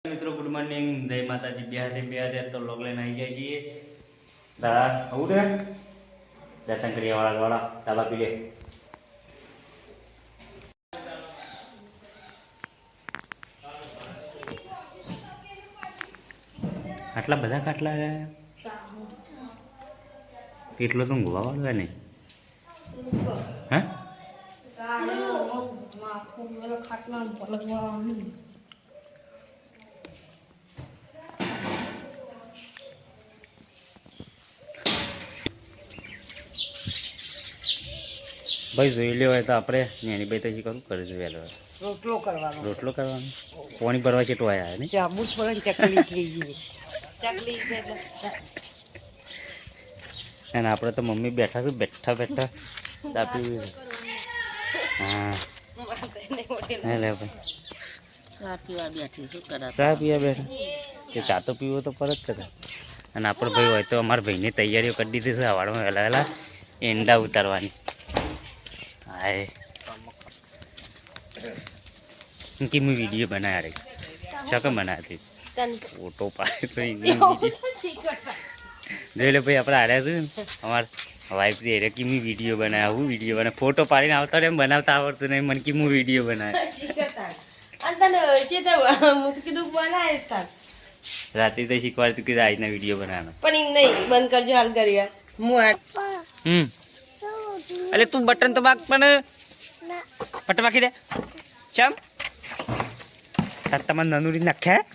મિત્રો good morning, જય માતાજી. બે હાથે તો લોગ લઈને આવી જાય છીએ. દાદા આવું રે દર્શન કરીએ વાળા ચાબા પી લે. આટલા બધા ખાટલા કેટલો તો ઊંઘવા વાળો નહીં હા ભાઈ જોઈ લ્યો હોય તો આપણે એની ભાઈ તો કરું કરે છે વહેલો રોટલો કરવાનો પાણી ભરવા છે ટોયા ને ચાબુસ પર ચકલી થઈ ગઈ અને આપણે તો મમ્મી બેઠા છું બેઠા ચા પીવી હા લે ભાઈ ચા પીવા બેઠી શું કરા ચા પીવા બેઠા કે ચા તો પીવો તો પરત કરે. અને આપણો ભાઈ હોય તો અમારા ભાઈની તૈયારીઓ કરી દીધી છે સવારમાં વહેલા એંડા ઉતારવાની. હાય कि मैं वीडियो बना रही शक्ल बनाती फोटो पाए तो જોઈ લે ભાઈ આપણે આવ્યા છે અમારા વાઈફ જે કે મેં વિડીયો બનાવ્યા હું વિડીયો બનાવ ફોટો પાડીને આવતા એમ બનાવતા આવડતું નહીં મને કે હું વિડીયો બનાવ્યો રાતે તો શીખવાડતું કે આજના વિડીયો બનાવવાનો પણ નહીં બંધ કરજો હાલ કરીએ અલે તું બટન તો બાક પણ પટ બાકી દે ચમ તમારે નનુરી નાખ્યા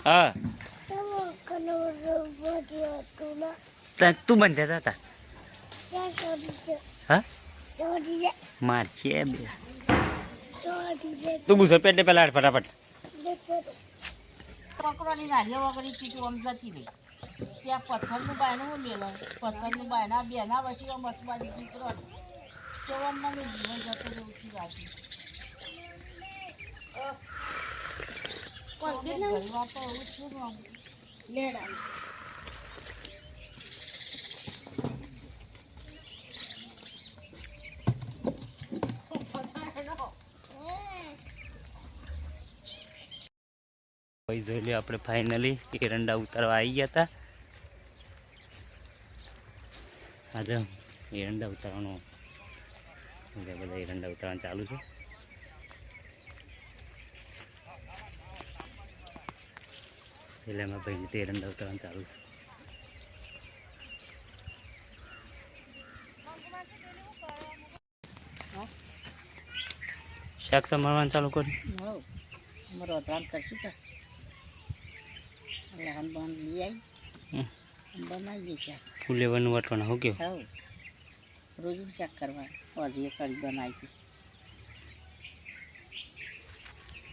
હા તું બંધ જતા હા મારશે બે તું બુઝર પેટ પેલા ફટાફટ પકડવાની નાની વગર ચીટું આમ જતી રહી ત્યાં પથ્થરનું બાયણું હું લેલો પથ્થરનું બાયણા બેના પછી આમ મસબાજી ચીતરો ચવનમાં મેં જીવન જતો રહેતી રાખી ઘરમાં તો એવું છે ને લેડા ભાઈ જોઈ લે આપણે ફાઇનલી એરંડા ઉતારવા આવી ગયા હતા. આજે એરંડા ઉતારવાનું બધા એરંડા ઉતારવાનું ચાલુ છે. એટલે એમાં ભાઈ તે એરંડા ઉતારવાનું ચાલુ છે. શાક સંભાળવાનું ચાલુ કર્યું અમારો અધરામ કરશું તો એટલે હમ લઈ આવી બનાવીએ શાક ફૂલેવાનું વટવાનું હું કેવું હા રોજ શાક કરવા હજી કરી બનાવી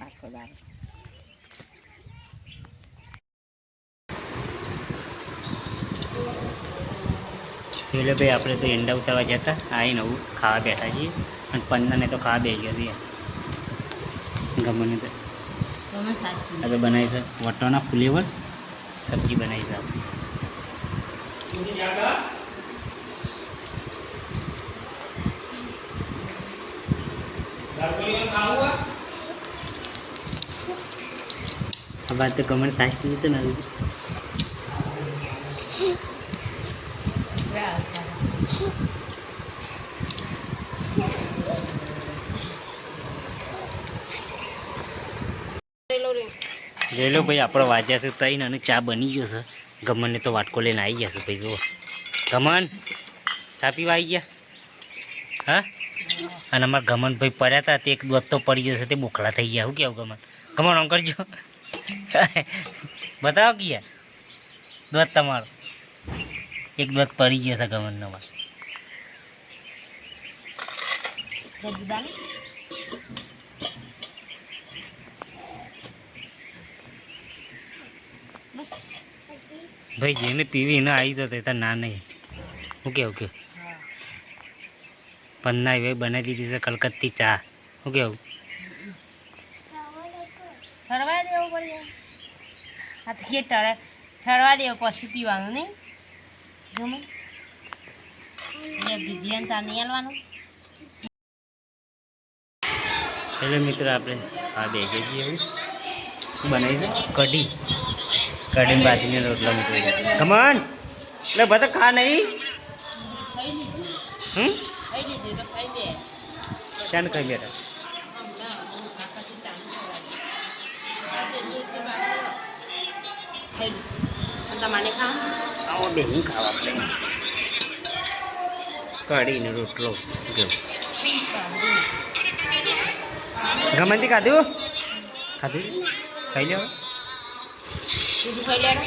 આખો દારો એટલે ભાઈ આપણે તો એંડા ઉતારવા જતા આવીને નવું ખાવા બેઠા છીએ અને પંદરને તો ખાવા બેસી ગયા ગમને તો હવે બનાવી છે વટાણા ફુલેવર સબ્જી બનાવી છે આ વાત તો ગમન સાસ પીવી તો નથી જોઈ લો ભાઈ આપણે વાજ્યા છે તઈને અને ચા બની ગયો છે. ગમનને તો વાટકો લઈને આવી ગયા છે ભાઈ જુઓ ગમન ચા પીવા આવી ગયા હા અને અમારા ગમન ભાઈ પડ્યા હતા તે એક દોત તો પડી જશે તે બોખલા થઈ ગયા શું કેવું ગમન ગમન આમ કરજો બતાવો ગયા દોત તમારો એક દોત પડી ગયો છે ગમનનો ભાઈ જેને પીવી એને આવી જતો ત્યાં ના નહીં ઓકે ઓકે પન્ના એવી બનાવી દીધી છે કલકત્તી ચા શું કેવું ઠરવા દેવું પડે આ તો કે ઠરવા દેવું પછી પીવાનું નહીં જમો વિધિયન ચા નહીં આલવાનું. એટલે મિત્રો આપણે આ બેસીએ છીએ એવું શું બનાવી છે કઢી કઢી બાજરીને રોટલા મૂકી કમન એટલે બધા ખા નહીં ખાઈ લીધું હમ ખાઈ લીધું તો ખાઈ બે ચાને કઈ બેટા તમારે ખાવા આવો બેહી ખાવા આપણે કઢીને રોટલો જો ગમનથી ખાધું ખાધું ખાઈ લે હવે બીજું ખાઈ લેવાનું.